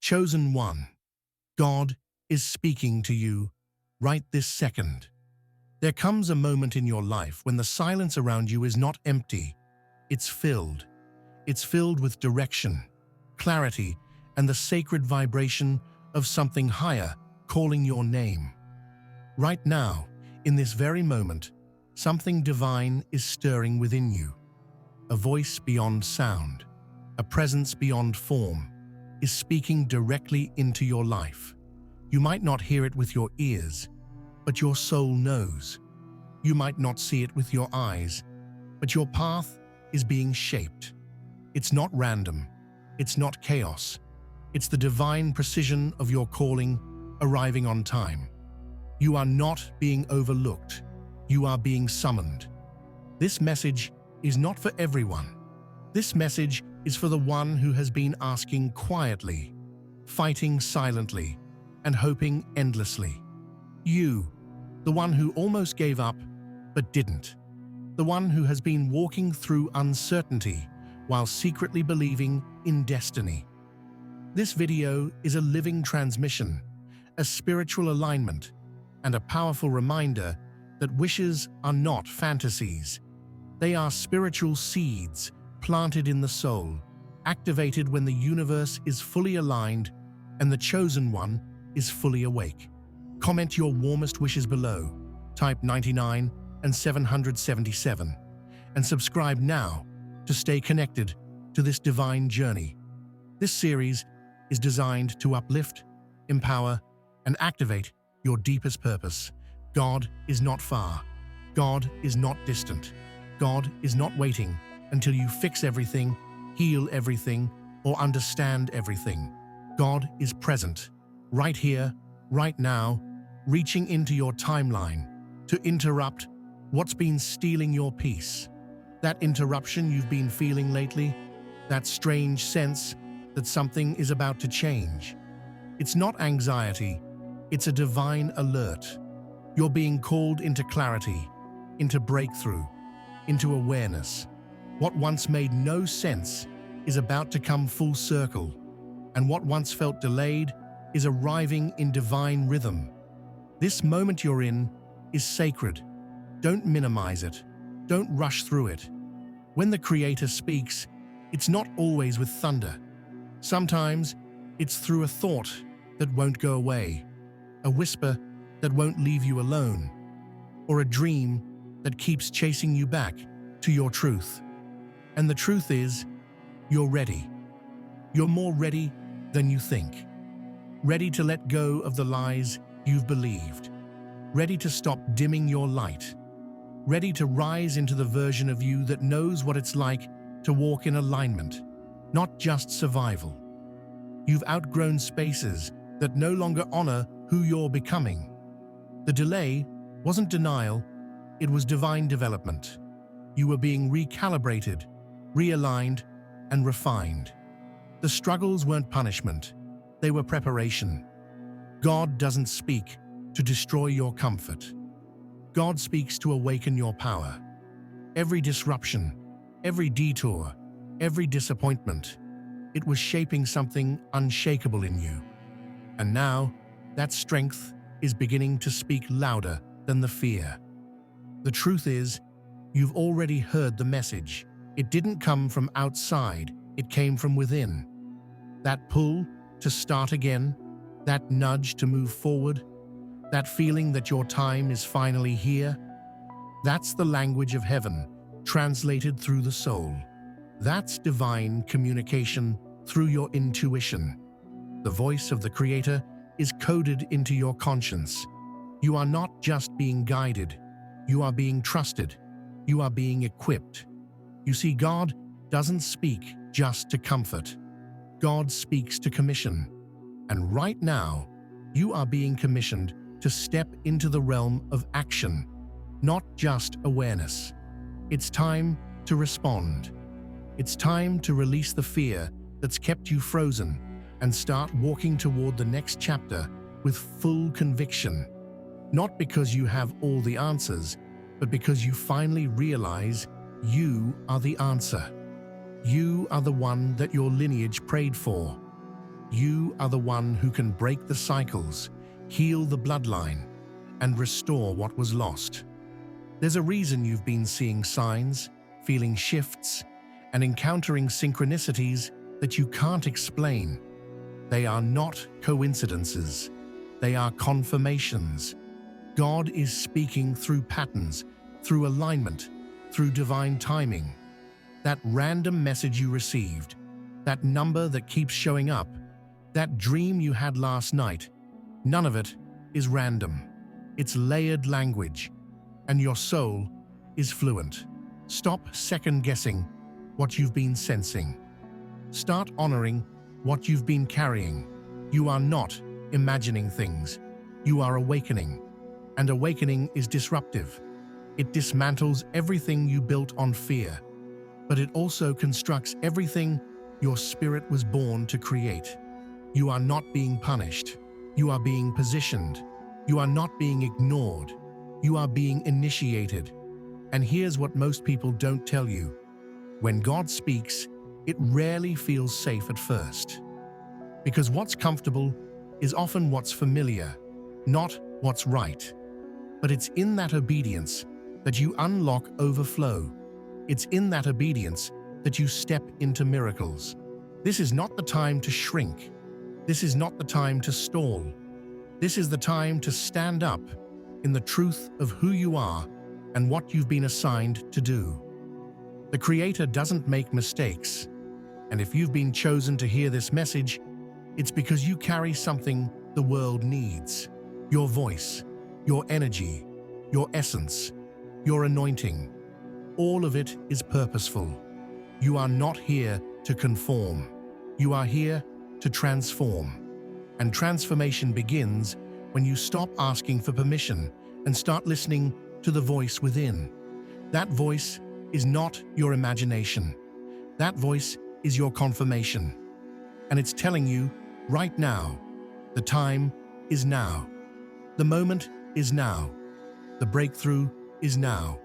Chosen one, God is speaking to you right this second. There comes a moment in your life when the silence around you is not empty, it's filled. It's filled with direction, clarity, and the sacred vibration of something higher calling your name. Right now, in this very moment, something divine is stirring within you. A voice beyond sound, a presence beyond form, is speaking directly into your life. You might not hear it with your ears, but your soul knows. You might not see it with your eyes, but your path is being shaped. It's not random. It's not chaos. It's the divine precision of your calling arriving on time. You are not being overlooked. You are being summoned. This message is not for everyone. This message is for the one who has been asking quietly, fighting silently, and hoping endlessly. You, the one who almost gave up but didn't. The one who has been walking through uncertainty while secretly believing in destiny. This video is a living transmission, a spiritual alignment, and a powerful reminder that wishes are not fantasies. They are spiritual seeds planted in the soul, activated when the universe is fully aligned and the chosen one is fully awake. Comment your warmest wishes below, type 99 and 777, and subscribe now to stay connected to this divine journey. This series is designed to uplift, empower, and activate your deepest purpose. God is not far. God is not distant. God is not waiting until you fix everything, heal everything, or understand everything. God is present, right here, right now, reaching into your timeline to interrupt what's been stealing your peace. That interruption you've been feeling lately, that strange sense that something is about to change. It's not anxiety, it's a divine alert. You're being called into clarity, into breakthrough, into awareness. What once made no sense is about to come full circle, and what once felt delayed is arriving in divine rhythm. This moment you're in is sacred. Don't minimize it. Don't rush through it. When the Creator speaks, it's not always with thunder. Sometimes it's through a thought that won't go away, a whisper that won't leave you alone, or a dream that keeps chasing you back to your truth. And the truth is, you're ready. You're more ready than you think. Ready to let go of the lies you've believed. Ready to stop dimming your light. Ready to rise into the version of you that knows what it's like to walk in alignment, not just survival. You've outgrown spaces that no longer honor who you're becoming. The delay wasn't denial, it was divine development. You were being recalibrated, realigned, and refined. The struggles weren't punishment, they were preparation. God doesn't speak to destroy your comfort. God speaks to awaken your power. Every disruption, every detour, every disappointment, it was shaping something unshakable in you. And now, that strength is beginning to speak louder than the fear. The truth is, you've already heard the message. It didn't come from outside, it came from within. That pull to start again, that nudge to move forward, that feeling that your time is finally here, that's the language of heaven, translated through the soul. That's divine communication through your intuition. The voice of the Creator is coded into your conscience. You are not just being guided, you are being trusted, you are being equipped. You see, God doesn't speak just to comfort. God speaks to commission. And right now, you are being commissioned to step into the realm of action, not just awareness. It's time to respond. It's time to release the fear that's kept you frozen and start walking toward the next chapter with full conviction. Not because you have all the answers, but because you finally realize you are the answer. You are the one that your lineage prayed for. You are the one who can break the cycles, heal the bloodline, and restore what was lost. There's a reason you've been seeing signs, feeling shifts, and encountering synchronicities that you can't explain. They are not coincidences. They are confirmations. God is speaking through patterns, through alignment, through divine timing. That random message you received, that number that keeps showing up, that dream you had last night, none of it is random. It's layered language, and your soul is fluent. Stop second-guessing what you've been sensing. Start honoring what you've been carrying. You are not imagining things. You are awakening. And awakening is disruptive. It dismantles everything you built on fear, but it also constructs everything your spirit was born to create. You are not being punished. You are being positioned. You are not being ignored. You are being initiated. And here's what most people don't tell you. When God speaks, it rarely feels safe at first. Because what's comfortable is often what's familiar, not what's right. But it's in that obedience that you unlock overflow. It's in that obedience that you step into miracles. This is not the time to shrink. This is not the time to stall. This is the time to stand up in the truth of who you are and what you've been assigned to do. The Creator doesn't make mistakes, and if you've been chosen to hear this message, it's because you carry something the world needs. Your voice, your energy, your essence, your anointing. All of it is purposeful. You are not here to conform. You are here to transform. And transformation begins when you stop asking for permission and start listening to the voice within. That voice is not your imagination. That voice is your confirmation. And it's telling you right now, the time is now. The moment is now. The breakthrough is now.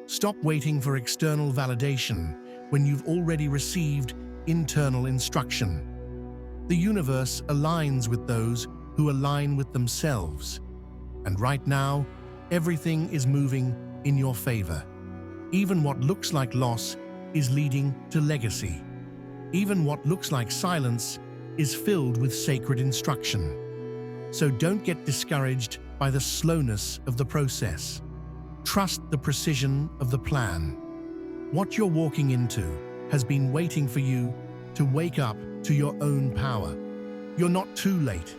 Stop waiting for external validation when you've already received internal instruction. The universe aligns with those who align with themselves. And right now, everything is moving in your favor. Even what looks like loss is leading to legacy. Even what looks like silence is filled with sacred instruction. So don't get discouraged by the slowness of the process. Trust the precision of the plan. What you're walking into has been waiting for you to wake up to your own power. You're not too late.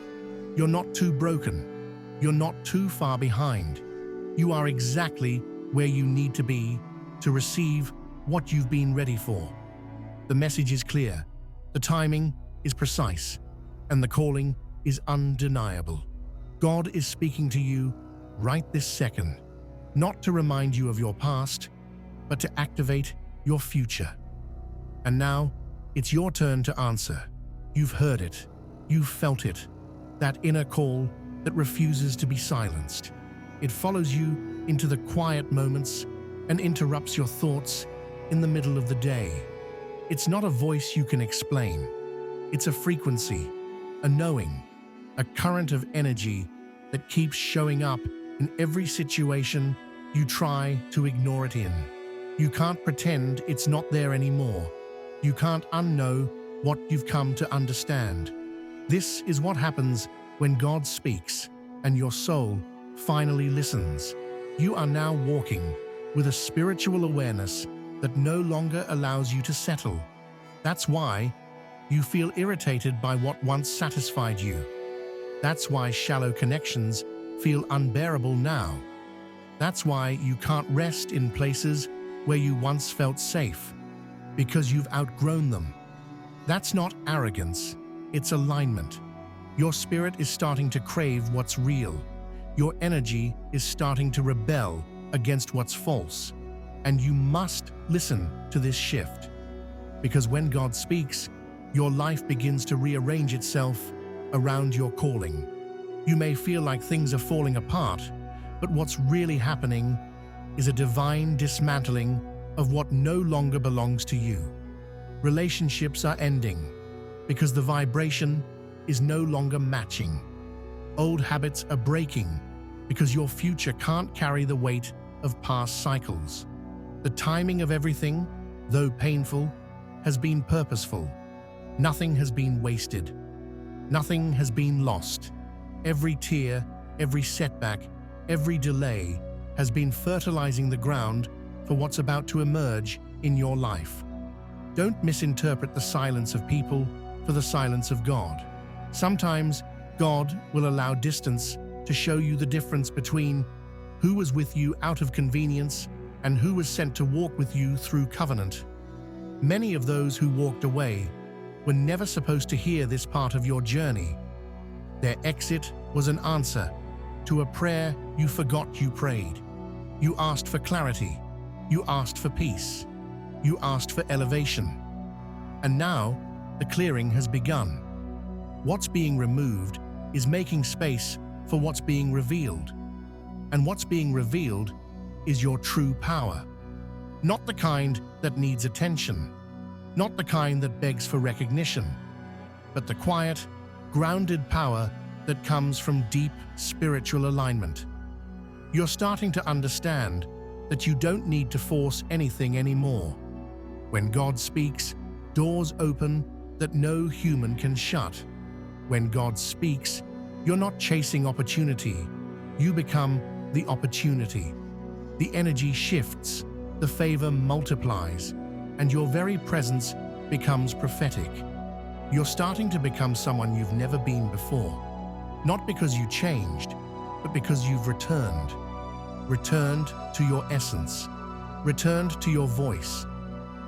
You're not too broken. You're not too far behind. You are exactly where you need to be to receive what you've been ready for. The message is clear, the timing is precise, and the calling is undeniable. God is speaking to you right this second, not to remind you of your past, but to activate your future. And now, it's your turn to answer. You've heard it. You've felt it. That inner call that refuses to be silenced. It follows you into the quiet moments and interrupts your thoughts in the middle of the day. It's not a voice you can explain. It's a frequency, a knowing, a current of energy that keeps showing up in every situation you try to ignore it in. You can't pretend it's not there anymore. You can't unknow what you've come to understand. This is what happens when God speaks and your soul finally listens. You are now walking with a spiritual awareness that no longer allows you to settle. That's why you feel irritated by what once satisfied you. That's why shallow connections feel unbearable now. That's why you can't rest in places where you once felt safe, because you've outgrown them. That's not arrogance, it's alignment. Your spirit is starting to crave what's real. Your energy is starting to rebel against what's false. And you must listen to this shift. Because when God speaks, your life begins to rearrange itself around your calling. You may feel like things are falling apart, but what's really happening is a divine dismantling of what no longer belongs to you. Relationships are ending because the vibration is no longer matching. Old habits are breaking because your future can't carry the weight of past cycles. The timing of everything, though painful, has been purposeful. Nothing has been wasted. Nothing has been lost. Every tear, every setback, every delay has been fertilizing the ground for what's about to emerge in your life. Don't misinterpret the silence of people for the silence of God. Sometimes God will allow distance to show you the difference between who was with you out of convenience and who was sent to walk with you through covenant. Many of those who walked away were never supposed to hear this part of your journey. Their exit was an answer to a prayer you forgot you prayed. You asked for clarity. You asked for peace. You asked for elevation. And now, the clearing has begun. What's being removed is making space for what's being revealed. And what's being revealed is your true power. Not the kind that needs attention, not the kind that begs for recognition, but the quiet, grounded power that comes from deep spiritual alignment. You're starting to understand that you don't need to force anything anymore. When God speaks, doors open that no human can shut. When God speaks, you're not chasing opportunity. You become the opportunity. The energy shifts, the favor multiplies, and your very presence becomes prophetic. You're starting to become someone you've never been before. Not because you changed, but because you've returned. Returned to your essence. Returned to your voice.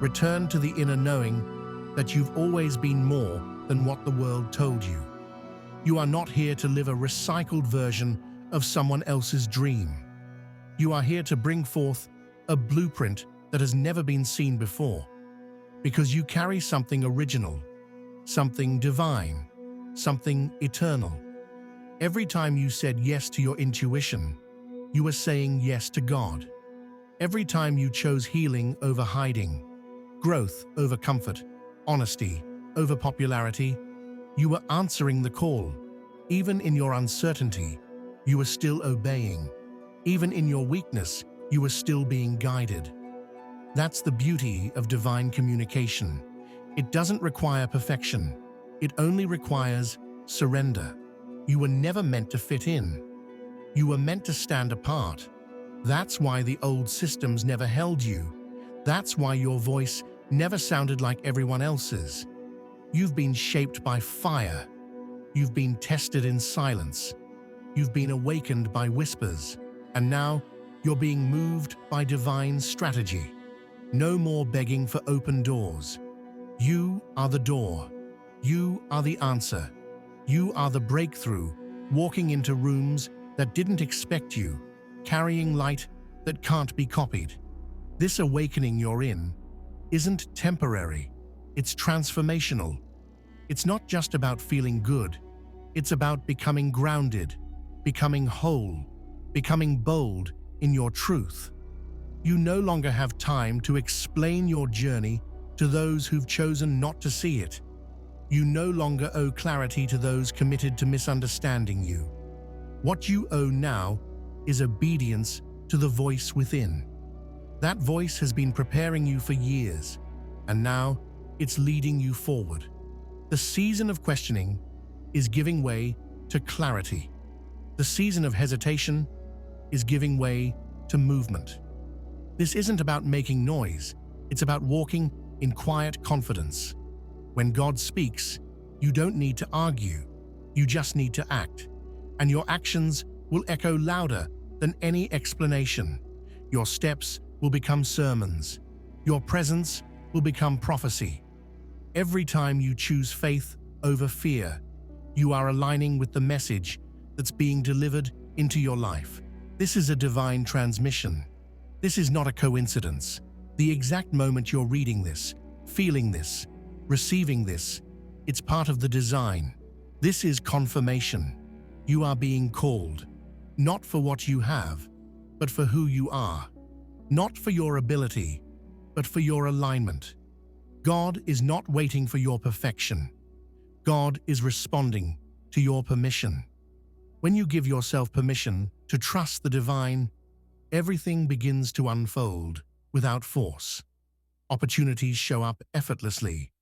Returned to the inner knowing that you've always been more than what the world told you. You are not here to live a recycled version of someone else's dream. You are here to bring forth a blueprint that has never been seen before, because you carry something original, something divine, something eternal. Every time you said yes to your intuition, you were saying yes to God. Every time you chose healing over hiding, growth over comfort, honesty over popularity, you were answering the call. Even in your uncertainty, you were still obeying. Even in your weakness, you were still being guided. That's the beauty of divine communication. It doesn't require perfection. It only requires surrender. You were never meant to fit in. You were meant to stand apart. That's why the old systems never held you. That's why your voice never sounded like everyone else's. You've been shaped by fire. You've been tested in silence. You've been awakened by whispers. And now, you're being moved by divine strategy. No more begging for open doors. You are the door. You are the answer. You are the breakthrough, walking into rooms that didn't expect you, carrying light that can't be copied. This awakening you're in isn't temporary. It's transformational. It's not just about feeling good. It's about becoming grounded, becoming whole, becoming bold in your truth. You no longer have time to explain your journey to those who've chosen not to see it. You no longer owe clarity to those committed to misunderstanding you. What you owe now is obedience to the voice within. That voice has been preparing you for years, and now it's leading you forward. The season of questioning is giving way to clarity. The season of hesitation is giving way to movement. This isn't about making noise. It's about walking in quiet confidence. When God speaks, you don't need to argue. You just need to act. And your actions will echo louder than any explanation. Your steps will become sermons. Your presence will become prophecy. Every time you choose faith over fear, you are aligning with the message that's being delivered into your life. This is a divine transmission. This is not a coincidence. The exact moment you're reading this, feeling this, receiving this, it's part of the design. This is confirmation. You are being called, not for what you have, but for who you are. Not for your ability, but for your alignment. God is not waiting for your perfection. God is responding to your permission. When you give yourself permission to trust the divine, everything begins to unfold without force. Opportunities show up effortlessly.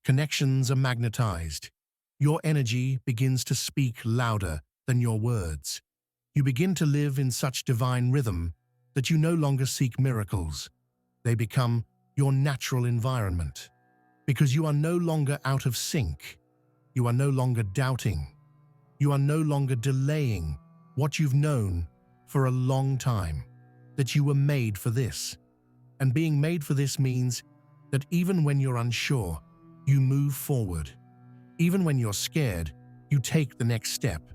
Connections are magnetized. Your energy begins to speak louder than your words. You begin to live in such divine rhythm that you no longer seek miracles. They become your natural environment. Because you are no longer out of sync. You are no longer doubting. You are no longer delaying what you've known for a long time, that you were made for this. And being made for this means that even when you're unsure, you move forward. Even when you're scared, you take the next step.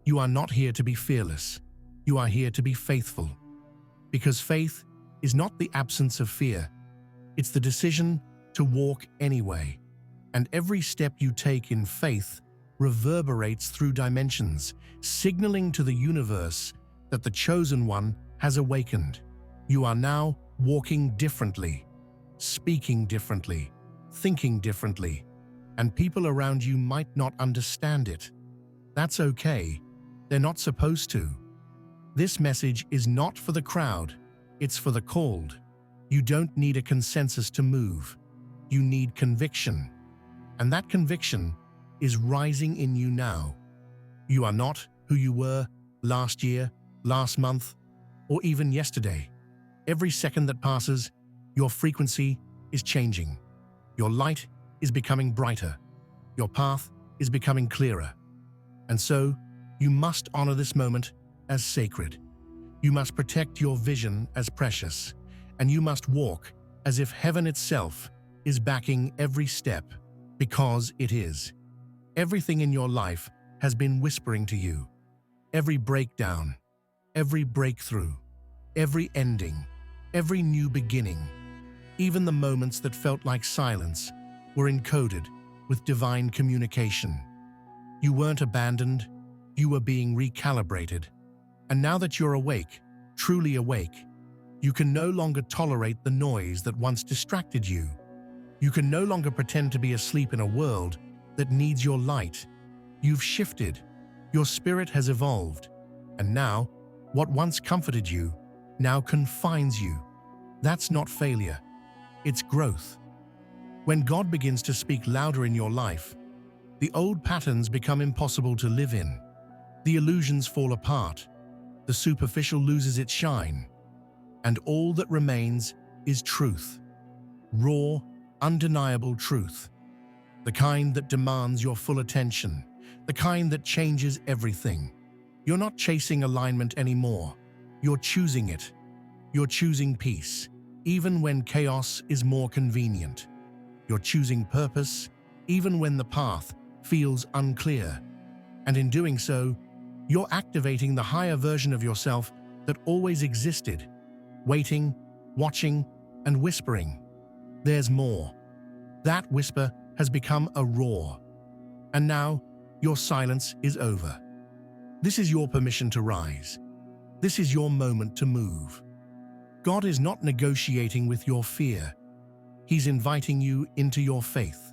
You are not here to be fearless. You are here to be faithful. Because faith is not the absence of fear. It's the decision to walk anyway. And every step you take in faith reverberates through dimensions, signaling to the universe that the chosen one has awakened. You are now walking differently, speaking differently, thinking differently, and people around you might not understand it. That's okay. They're not supposed to. This message is not for the crowd, it's for the called. You don't need a consensus to move. You need conviction. And that conviction is rising in you now. You are not who you were last year, last month, or even yesterday. Every second that passes, your frequency is changing. Your light is becoming brighter. Your path is becoming clearer. And so, you must honor this moment as sacred. You must protect your vision as precious. And you must walk as if heaven itself is backing every step, because it is. Everything in your life has been whispering to you. Every breakdown, every breakthrough, every ending, every new beginning, even the moments that felt like silence, were encoded with divine communication. You weren't abandoned, you were being recalibrated. And now that you're awake, truly awake, you can no longer tolerate the noise that once distracted you. You can no longer pretend to be asleep in a world that needs your light. You've shifted, your spirit has evolved, and now, what once comforted you, now confines you. That's not failure, it's growth. When God begins to speak louder in your life, the old patterns become impossible to live in. The illusions fall apart, the superficial loses its shine, and all that remains is truth. Raw, undeniable truth. The kind that demands your full attention, the kind that changes everything. You're not chasing alignment anymore. You're choosing it. You're choosing peace, even when chaos is more convenient. You're choosing purpose, even when the path feels unclear. And in doing so, you're activating the higher version of yourself that always existed, waiting, watching, and whispering. There's more. That whisper has become a roar. And now, your silence is over. This is your permission to rise. This is your moment to move. God is not negotiating with your fear. He's inviting you into your faith.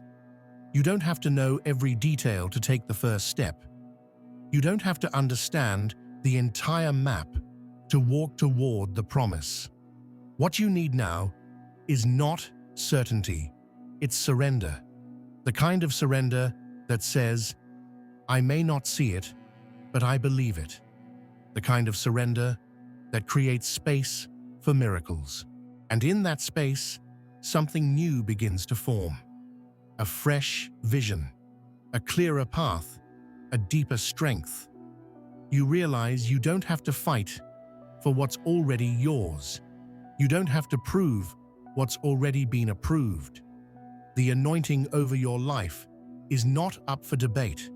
You don't have to know every detail to take the first step. You don't have to understand the entire map to walk toward the promise. What you need now is not certainty, it's surrender. The kind of surrender that says, I may not see it, but I believe it. The kind of surrender that creates space for miracles. And in that space, something new begins to form. A fresh vision, a clearer path, a deeper strength. You realize you don't have to fight for what's already yours. You don't have to prove what's already been approved. The anointing over your life is not up for debate.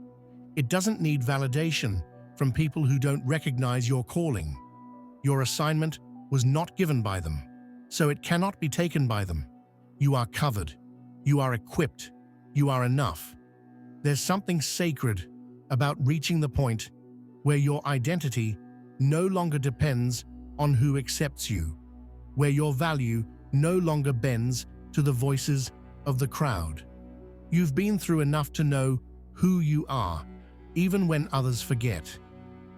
It doesn't need validation from people who don't recognize your calling. Your assignment was not given by them, so it cannot be taken by them. You are covered. You are equipped. You are enough. There's something sacred about reaching the point where your identity no longer depends on who accepts you, where your value no longer bends to the voices of the crowd. You've been through enough to know who you are, even when others forget.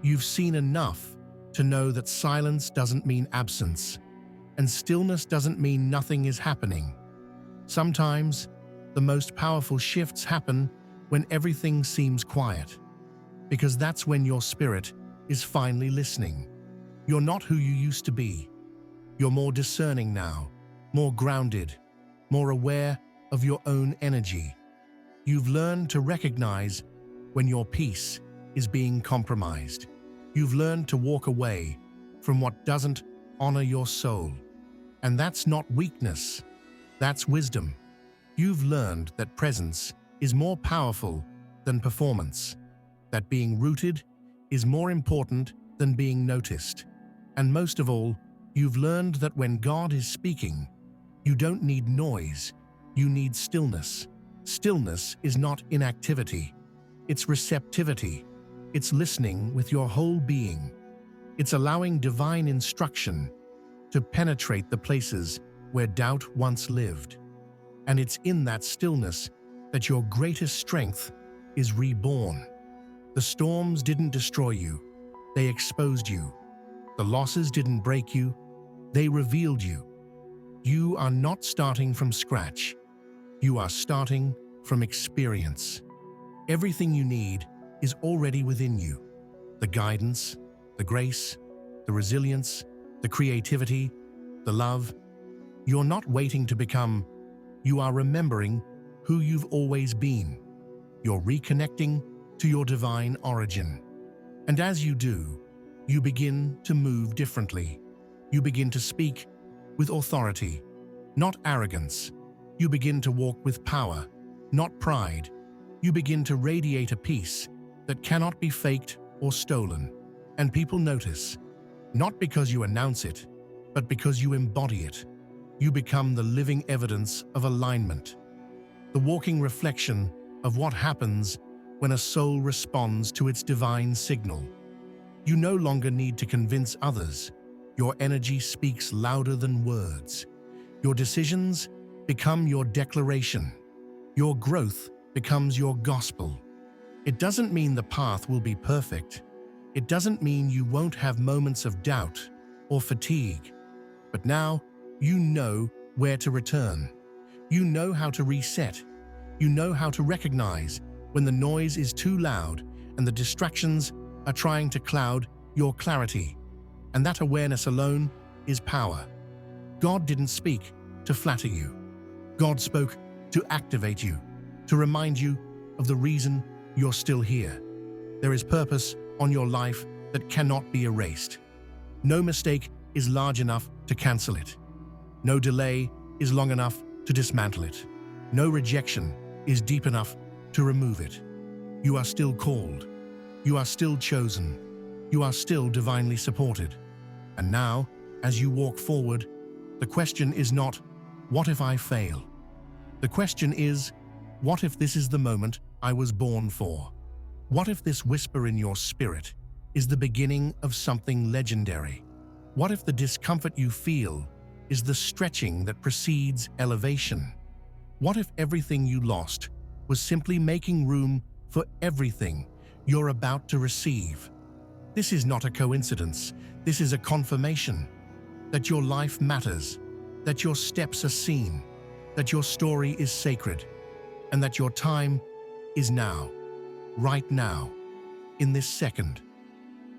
You've seen enough to know that silence doesn't mean absence, and stillness doesn't mean nothing is happening. Sometimes, the most powerful shifts happen when everything seems quiet, because that's when your spirit is finally listening. You're not who you used to be. You're more discerning now, more grounded, more aware of your own energy. You've learned to recognize when your peace is being compromised. You've learned to walk away from what doesn't honor your soul. And that's not weakness, that's wisdom. You've learned that presence is more powerful than performance, that being rooted is more important than being noticed. And most of all, you've learned that when God is speaking, you don't need noise, you need stillness. Stillness is not inactivity, it's receptivity. It's listening with your whole being. It's allowing divine instruction to penetrate the places where doubt once lived. And it's in that stillness that your greatest strength is reborn. The storms didn't destroy you, they exposed you. The losses didn't break you, they revealed you. You are not starting from scratch. You are starting from experience. Everything you need is already within you. The guidance, the grace, the resilience, the creativity, the love. You're not waiting to become, you are remembering who you've always been. You're reconnecting to your divine origin. And as you do, you begin to move differently. You begin to speak with authority, not arrogance. You begin to walk with power, not pride. You begin to radiate a peace that cannot be faked or stolen. And people notice, not because you announce it, but because you embody it. You become the living evidence of alignment, the walking reflection of what happens when a soul responds to its divine signal. You no longer need to convince others. Your energy speaks louder than words. Your decisions become your declaration. Your growth becomes your gospel. It doesn't mean the path will be perfect. It doesn't mean you won't have moments of doubt or fatigue. But now you know where to return. You know how to reset. You know how to recognize when the noise is too loud and the distractions are trying to cloud your clarity. And that awareness alone is power. God didn't speak to flatter you. God spoke to activate you, to remind you of the reason you're still here. There is purpose on your life that cannot be erased. No mistake is large enough to cancel it. No delay is long enough to dismantle it. No rejection is deep enough to remove it. You are still called. You are still chosen. You are still divinely supported. And now, as you walk forward, the question is not, what if I fail? The question is, what if this is the moment I was born for? What if this whisper in your spirit is the beginning of something legendary? What if the discomfort you feel is the stretching that precedes elevation? What if everything you lost was simply making room for everything you're about to receive? This is not a coincidence. This is a confirmation that your life matters, that your steps are seen, that your story is sacred, and that your time is now, right now, in this second.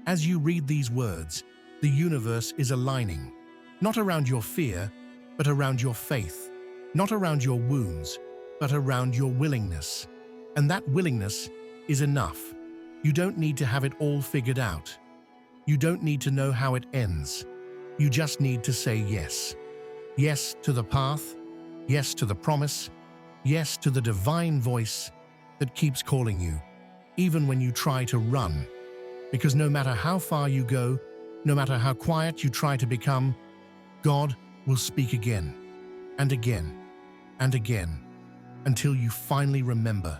As you read these words, the universe is aligning, not around your fear, but around your faith, not around your wounds, but around your willingness. And that willingness is enough. You don't need to have it all figured out. You don't need to know how it ends. You just need to say yes. Yes to the path, yes to the promise, yes to the divine voice that keeps calling you, even when you try to run. Because no matter how far you go, no matter how quiet you try to become, God will speak again, and again, and again, until you finally remember.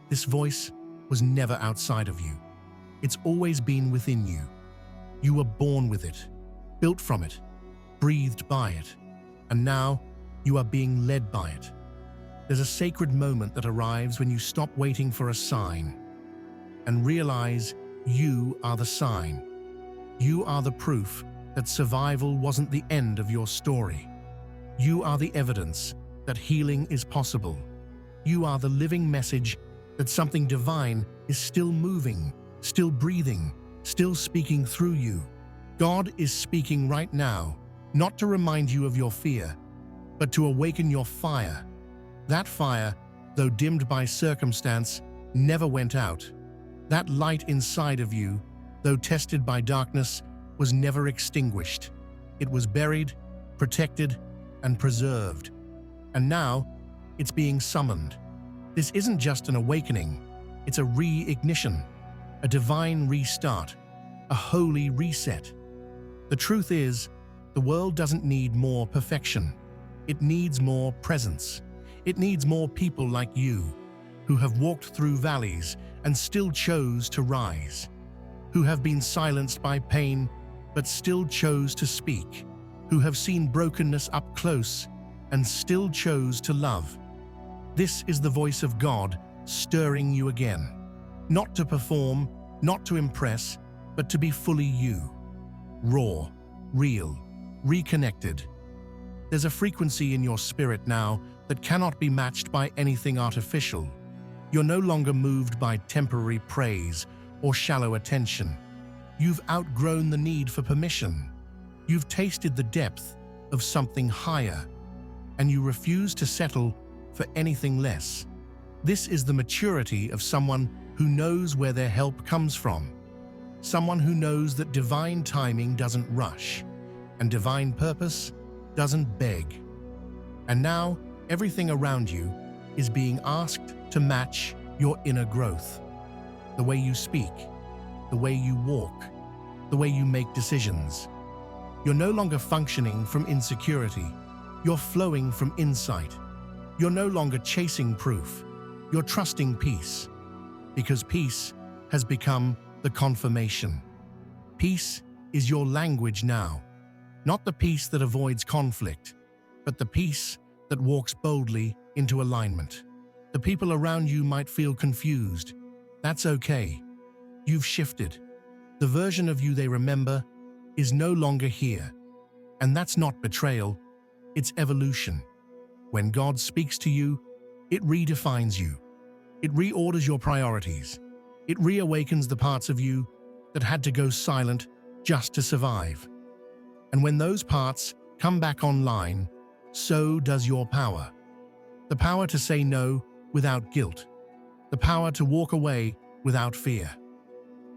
This voice was never outside of you. It's always been within you. You were born with it, built from it, breathed by it, and now you are being led by it. There's a sacred moment that arrives when you stop waiting for a sign and realize you are the sign. You are the proof that survival wasn't the end of your story. You are the evidence that healing is possible. You are the living message that something divine is still moving, still breathing, still speaking through you. God is speaking right now, not to remind you of your fear, but to awaken your fire. That fire, though dimmed by circumstance, never went out. That light inside of you, though tested by darkness, was never extinguished. It was buried, protected, and preserved. And now, it's being summoned. This isn't just an awakening, it's a re-ignition, a divine restart, a holy reset. The truth is, the world doesn't need more perfection. It needs more presence. It needs more people like you, who have walked through valleys and still chose to rise, who have been silenced by pain but still chose to speak, who have seen brokenness up close and still chose to love. This is the voice of God stirring you again, not to perform, not to impress, but to be fully you, raw, real, reconnected. There's a frequency in your spirit now that cannot be matched by anything artificial. You're no longer moved by temporary praise or shallow attention. You've outgrown the need for permission. You've tasted the depth of something higher, and you refuse to settle for anything less. This is the maturity of someone who knows where their help comes from, someone who knows that divine timing doesn't rush, and divine purpose doesn't beg. And now, everything around you is being asked to match your inner growth. The way you speak, the way you walk, the way you make decisions. You're no longer functioning from insecurity. You're flowing from insight. You're no longer chasing proof. You're trusting peace, because peace has become the confirmation. Peace is your language now, not the peace that avoids conflict, but the peace that walks boldly into alignment. The people around you might feel confused. That's okay. You've shifted. The version of you they remember is no longer here. And that's not betrayal, it's evolution. When God speaks to you, it redefines you. It reorders your priorities. It reawakens the parts of you that had to go silent just to survive. And when those parts come back online, so does your power. The power to say no without guilt. The power to walk away without fear.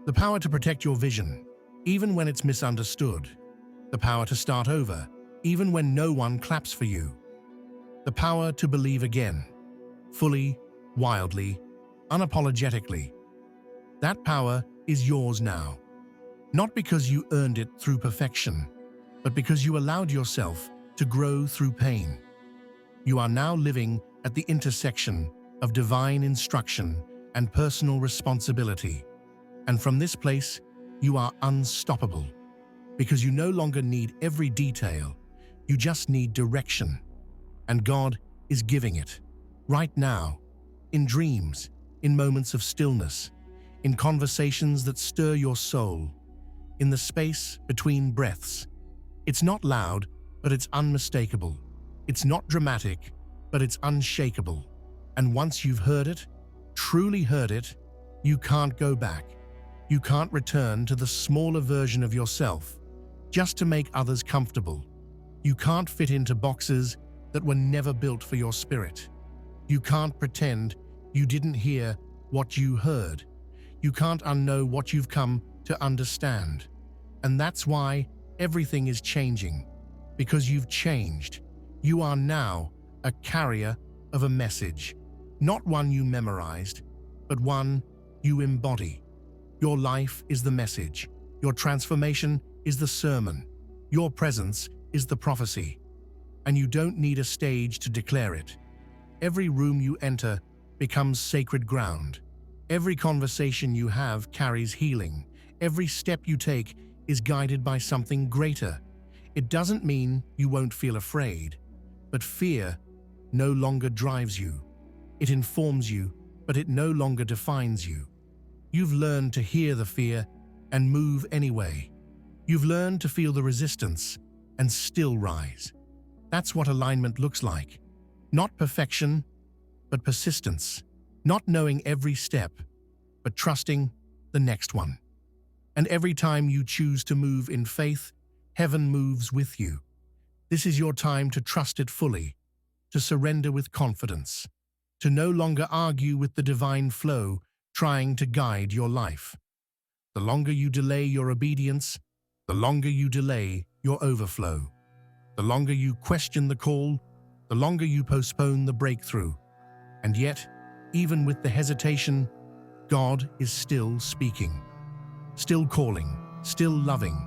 The power to protect your vision, even when it's misunderstood. The power to start over, even when no one claps for you. The power to believe again, fully, wildly, unapologetically. That power is yours now, not because you earned it through perfection, but because you allowed yourself to grow through pain. You are now living at the intersection of divine instruction and personal responsibility. And from this place, you are unstoppable, because you no longer need every detail, you just need direction. And God is giving it, right now, in dreams, in moments of stillness, in conversations that stir your soul, in the space between breaths. It's not loud, but it's unmistakable. It's not dramatic, but it's unshakable. And once you've heard it, truly heard it, you can't go back. You can't return to the smaller version of yourself just to make others comfortable. You can't fit into boxes that were never built for your spirit. You can't pretend you didn't hear what you heard. You can't unknow what you've come to understand. And that's why everything is changing, because you've changed. You are now a carrier of a message, not one you memorized, but one you embody. Your life is the message. Your transformation is the sermon. Your presence is the prophecy. And you don't need a stage to declare it. Every room you enter becomes sacred ground. Every conversation you have carries healing. Every step you take is guided by something greater. It doesn't mean you won't feel afraid, but fear no longer drives you. It informs you, but it no longer defines you. You've learned to hear the fear and move anyway. You've learned to feel the resistance and still rise. That's what alignment looks like. Not perfection, but persistence. Not knowing every step, but trusting the next one. And every time you choose to move in faith, heaven moves with you. This is your time to trust it fully, to surrender with confidence, to no longer argue with the divine flow trying to guide your life. The longer you delay your obedience, the longer you delay your overflow. The longer you question the call, the longer you postpone the breakthrough. And yet, even with the hesitation, God is still speaking, still calling, still loving,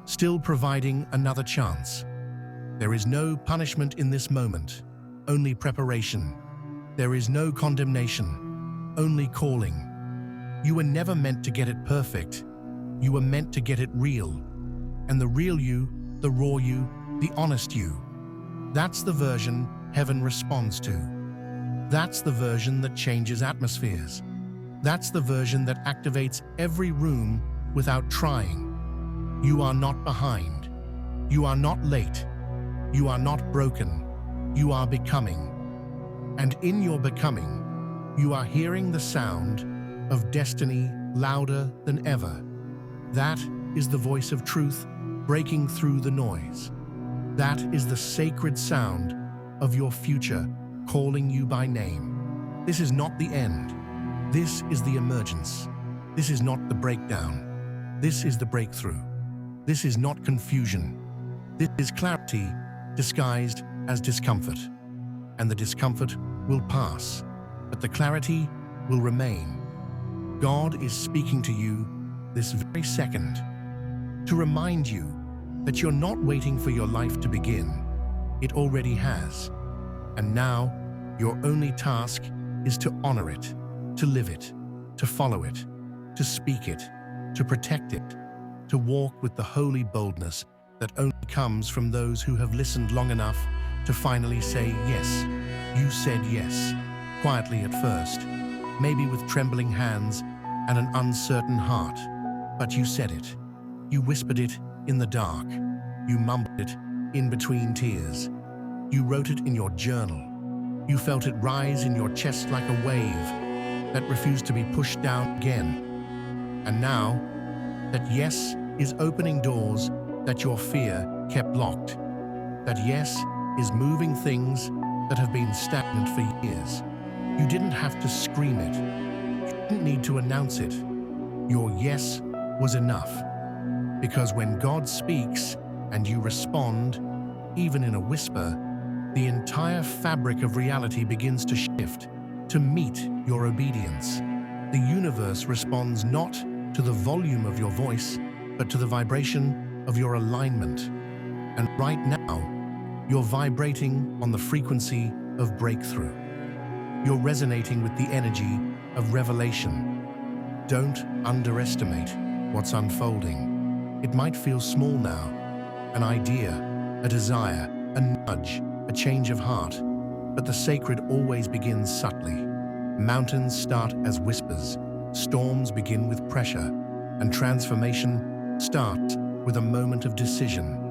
still providing another chance. There is no punishment in this moment, only preparation. There is no condemnation, only calling. You were never meant to get it perfect. You were meant to get it real. And the real you, the raw you, the honest you, that's the version heaven responds to. That's the version that changes atmospheres. That's the version that activates every room without trying. You are not behind. You are not late. You are not broken. You are becoming. And in your becoming, you are hearing the sound of destiny louder than ever. That is the voice of truth breaking through the noise. That is the sacred sound of your future calling you by name. This is not the end. This is the emergence. This is not the breakdown. This is the breakthrough. This is not confusion. This is clarity disguised as discomfort. And the discomfort will pass, but the clarity will remain. God is speaking to you this very second to remind you that you're not waiting for your life to begin. It already has. And now, your only task is to honor it, to live it, to follow it, to speak it, to protect it, to walk with the holy boldness that only comes from those who have listened long enough to finally say yes. You said yes, quietly at first, maybe with trembling hands and an uncertain heart, but you said it. You whispered it in the dark. You mumbled it in between tears. You wrote it in your journal. You felt it rise in your chest like a wave that refused to be pushed down again. And now, that yes is opening doors that your fear kept locked. That yes is moving things that have been stagnant for years. You didn't have to scream it. You didn't need to announce it. Your yes was enough. Because when God speaks and you respond, even in a whisper, the entire fabric of reality begins to shift, to meet your obedience. The universe responds not to the volume of your voice, but to the vibration of your alignment. And right now, you're vibrating on the frequency of breakthrough. You're resonating with the energy of revelation. Don't underestimate what's unfolding. It might feel small now, an idea, a desire, a nudge, a change of heart, but the sacred always begins subtly. Mountains start as whispers, storms begin with pressure, and transformation starts with a moment of decision.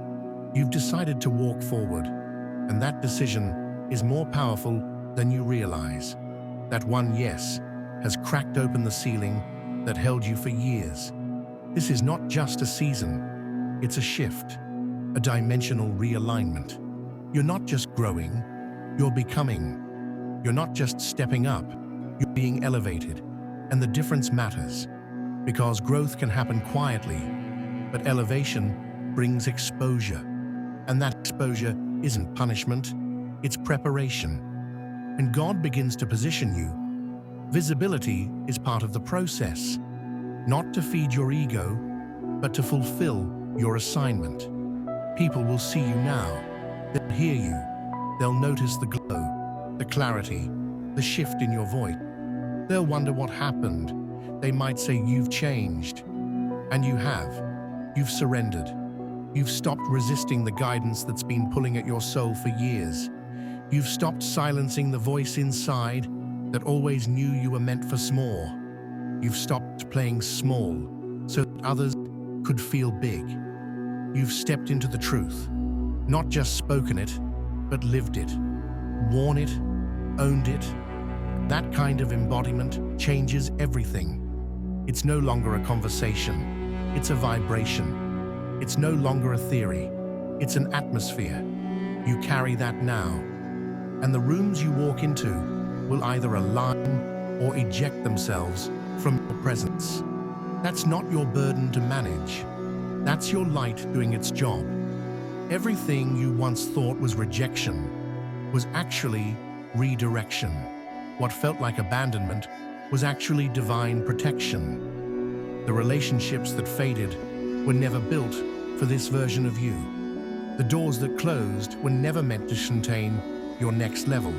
You've decided to walk forward, and that decision is more powerful than you realize. That one yes has cracked open the ceiling that held you for years. This is not just a season, it's a shift, a dimensional realignment. You're not just growing, you're becoming. You're not just stepping up, you're being elevated. And the difference matters, because growth can happen quietly, but elevation brings exposure. And that exposure isn't punishment, it's preparation. When God begins to position you, visibility is part of the process, not to feed your ego, but to fulfill your assignment. People will see you now. They'll hear you. They'll notice the glow, the clarity, the shift in your voice. They'll wonder what happened. They might say you've changed. And you have. You've surrendered. You've stopped resisting the guidance that's been pulling at your soul for years. You've stopped silencing the voice inside that always knew you were meant for small. You've stopped playing small so that others could feel big. You've stepped into the truth, not just spoken it, but lived it, worn it, owned it. That kind of embodiment changes everything. It's no longer a conversation, it's a vibration. It's no longer a theory, it's an atmosphere. You carry that now, and the rooms you walk into will either align or eject themselves from your presence. That's not your burden to manage. That's your light doing its job. Everything you once thought was rejection was actually redirection. What felt like abandonment was actually divine protection. The relationships that faded were never built for this version of you. The doors that closed were never meant to contain your next level.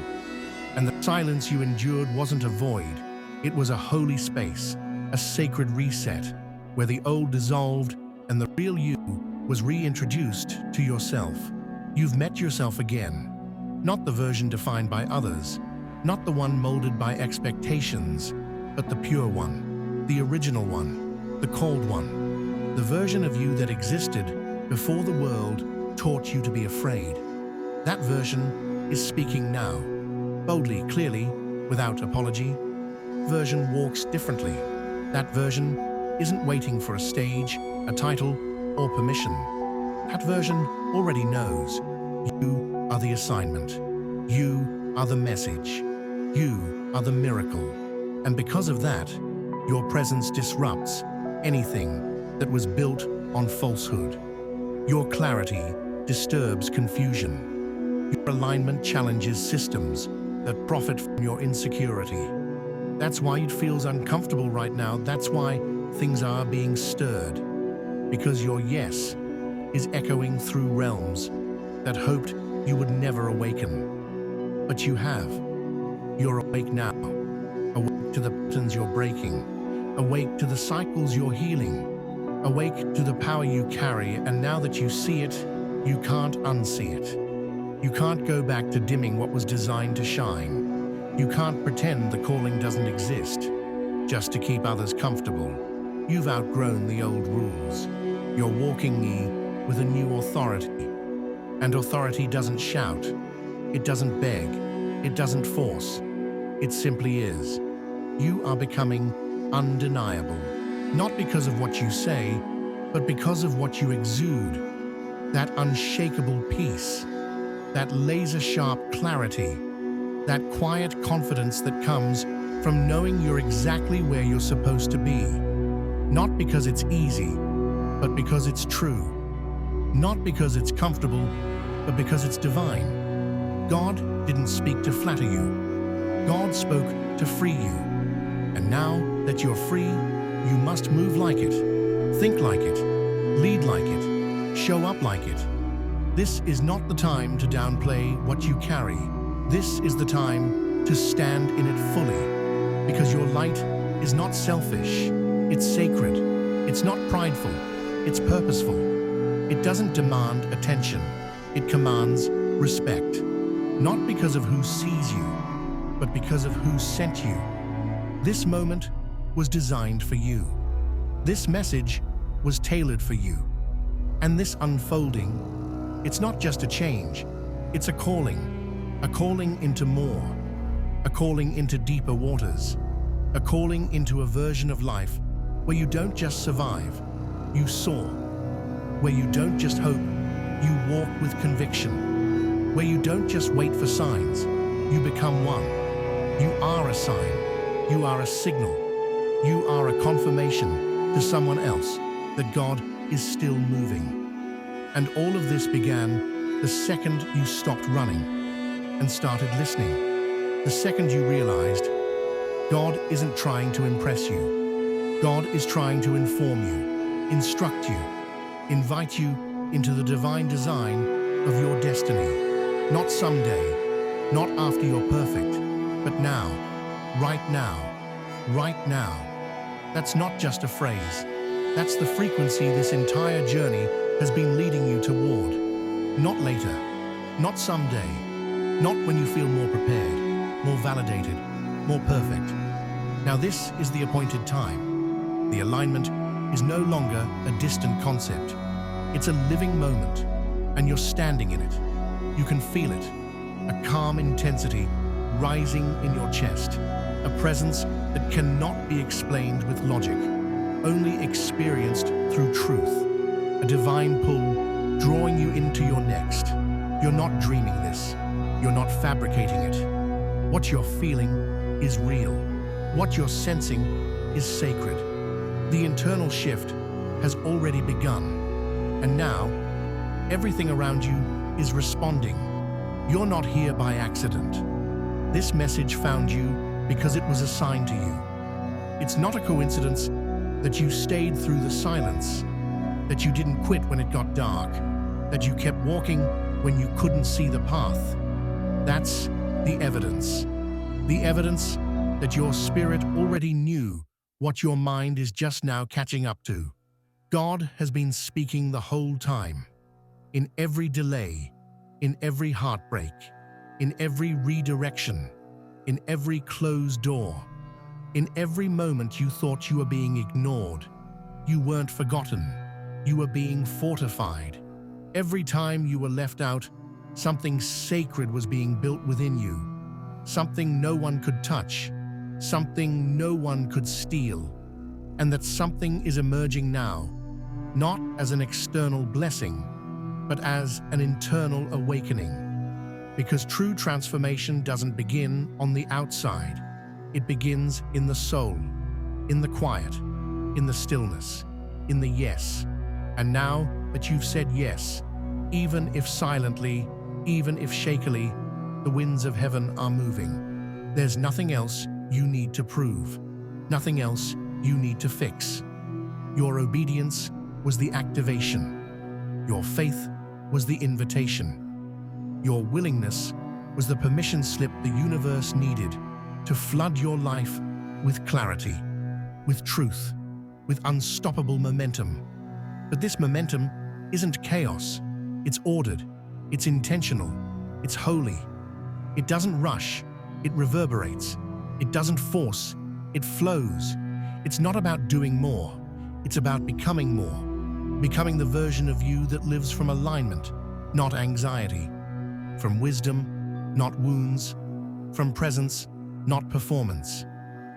And the silence you endured wasn't a void. It was a holy space, a sacred reset, where the old dissolved and the real you was reintroduced to yourself. You've met yourself again. Not the version defined by others, not the one molded by expectations, but the pure one, the original one, the called one, the version of you that existed before the world taught you to be afraid. That version is speaking now, boldly, clearly, without apology. Version walks differently. That version isn't waiting for a stage, a title, or permission. That version already knows. You are the assignment. You are the message. You are the miracle. And because of that, your presence disrupts anything that was built on falsehood. Your clarity disturbs confusion. Your alignment challenges systems that profit from your insecurity. That's why it feels uncomfortable right now. That's why things are being stirred. Because your yes is echoing through realms that hoped you would never awaken. But you have. You're awake now. Awake to the patterns you're breaking. Awake to the cycles you're healing. Awake to the power you carry, and now that you see it, you can't unsee it. You can't go back to dimming what was designed to shine. You can't pretend the calling doesn't exist, just to keep others comfortable. You've outgrown the old rules. You're walking with a new authority. And authority doesn't shout. It doesn't beg. It doesn't force. It simply is. You are becoming undeniable. Not because of what you say, but because of what you exude. That unshakable peace, that laser-sharp clarity, that quiet confidence that comes from knowing you're exactly where you're supposed to be. Not because it's easy, but because it's true. Not because it's comfortable, but because it's divine. God didn't speak to flatter you. God spoke to free you. And now that you're free, you must move like it, think like it, lead like it, show up like it. This is not the time to downplay what you carry. This is the time to stand in it fully, because your light is not selfish, it's sacred, it's not prideful, it's purposeful. It doesn't demand attention, it commands respect. Not because of who sees you, but because of who sent you. This moment was designed for you. This message was tailored for you. And this unfolding, it's not just a change, it's a calling into more, a calling into deeper waters, a calling into a version of life where you don't just survive, you soar, where you don't just hope, you walk with conviction, where you don't just wait for signs, you become one. You are a sign, you are a signal, you are a confirmation to someone else that God is still moving. And all of this began the second you stopped running and started listening. The second you realized God isn't trying to impress you. God is trying to inform you, instruct you, invite you into the divine design of your destiny. Not someday, not after you're perfect, but now, right now, right now. That's not just a phrase. That's the frequency this entire journey has been leading you toward. Not later, not someday, not when you feel more prepared, more validated, more perfect. Now this is the appointed time. The alignment is no longer a distant concept. It's a living moment, and you're standing in it. You can feel it, a calm intensity rising in your chest, a presence that cannot be explained with logic, only experienced through truth, a divine pull drawing you into your next. You're not dreaming this. You're not fabricating it. What you're feeling is real. What you're sensing is sacred. The internal shift has already begun. And now, everything around you is responding. You're not here by accident. This message found you because it was assigned to you. It's not a coincidence that you stayed through the silence, that you didn't quit when it got dark, that you kept walking when you couldn't see the path. That's the evidence. The evidence that your spirit already knew what your mind is just now catching up to. God has been speaking the whole time. In every delay, in every heartbreak, in every redirection, in every closed door, in every moment you thought you were being ignored, you weren't forgotten, you were being fortified. Every time you were left out, something sacred was being built within you, something no one could touch, something no one could steal, and that something is emerging now, not as an external blessing, but as an internal awakening. Because true transformation doesn't begin on the outside. It begins in the soul, in the quiet, in the stillness, in the yes. And now that you've said yes, even if silently, even if shakily, the winds of heaven are moving. There's nothing else you need to prove, nothing else you need to fix. Your obedience was the activation. Your faith was the invitation. Your willingness was the permission slip the universe needed to flood your life with clarity, with truth, with unstoppable momentum. But this momentum isn't chaos. It's ordered, it's intentional, it's holy. It doesn't rush, it reverberates. It doesn't force, it flows. It's not about doing more, it's about becoming more. Becoming the version of you that lives from alignment, not anxiety. From wisdom, not wounds. From presence, not performance.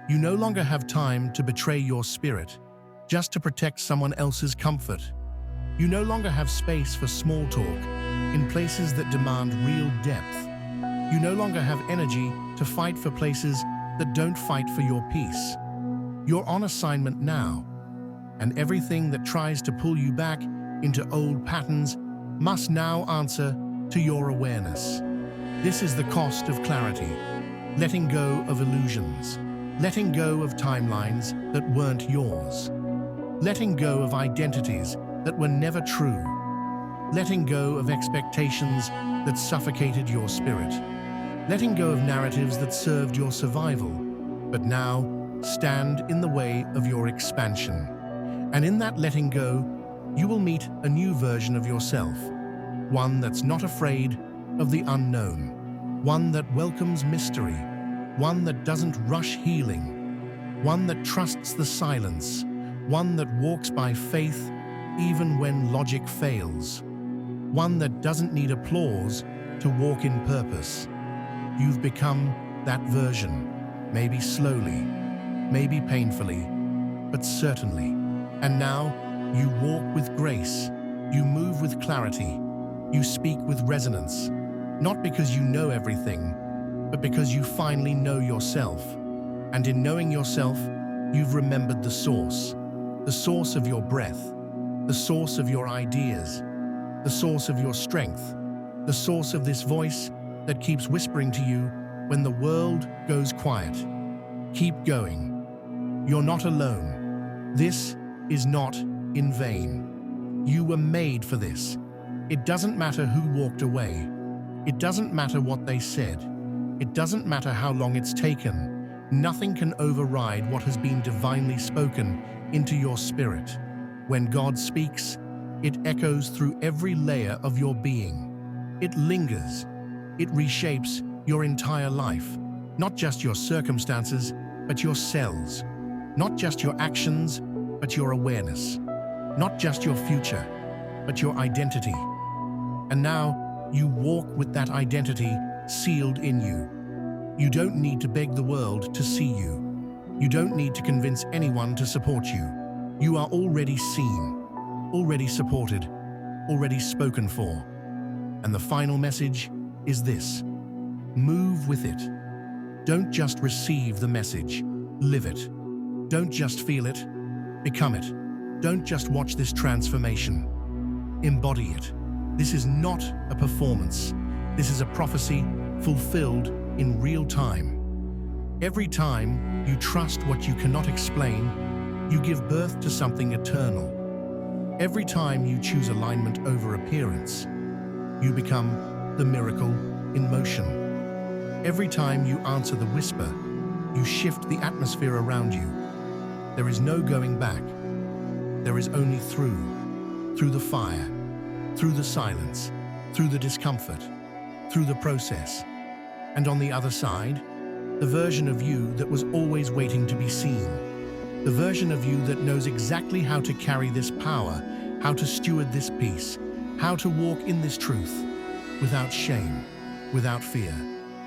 You no longer have time to betray your spirit, just to protect someone else's comfort. You no longer have space for small talk in places that demand real depth. You no longer have energy to fight for places that don't fight for your peace. You're on assignment now, and everything that tries to pull you back into old patterns must now answer to your awareness. This is the cost of clarity, letting go of illusions, letting go of timelines that weren't yours, letting go of identities that were never true, letting go of expectations that suffocated your spirit, letting go of narratives that served your survival, but now stand in the way of your expansion. And in that letting go, you will meet a new version of yourself, one that's not afraid of the unknown, one that welcomes mystery, one that doesn't rush healing, one that trusts the silence, one that walks by faith even when logic fails, one that doesn't need applause to walk in purpose. You've become that version, maybe slowly, maybe painfully, but certainly. And now you walk with grace, you move with clarity, you speak with resonance, not because you know everything, but because you finally know yourself. And in knowing yourself, you've remembered the source of your breath, the source of your ideas, the source of your strength, the source of this voice that keeps whispering to you when the world goes quiet. Keep going. You're not alone. This is not in vain. You were made for this. It doesn't matter who walked away. It doesn't matter what they said. It doesn't matter how long it's taken. Nothing can override what has been divinely spoken into your spirit. When God speaks, it echoes through every layer of your being. It lingers. It reshapes your entire life. Not just your circumstances, but your cells. Not just your actions, but your awareness. Not just your future, but your identity. And now, you walk with that identity sealed in you. You don't need to beg the world to see you. You don't need to convince anyone to support you. You are already seen, already supported, already spoken for. And the final message is this: move with it. Don't just receive the message, live it. Don't just feel it, become it. Don't just watch this transformation, embody it. This is not a performance. This is a prophecy fulfilled in real time. Every time you trust what you cannot explain, you give birth to something eternal. Every time you choose alignment over appearance, you become the miracle in motion. Every time you answer the whisper, you shift the atmosphere around you. There is no going back. There is only through the fire, through the silence, through the discomfort, through the process. And on the other side, the version of you that was always waiting to be seen. The version of you that knows exactly how to carry this power, how to steward this peace, how to walk in this truth, without shame, without fear,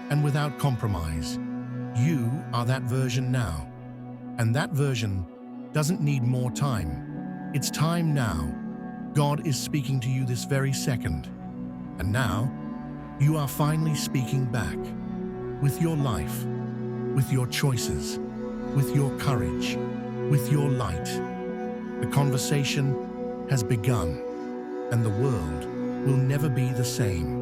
and without compromise. You are that version now. And that version doesn't need more time. It's time now. God is speaking to you this very second. And now, you are finally speaking back. With your life, with your choices, with your courage, with your light. The conversation has begun, and the world will never be the same.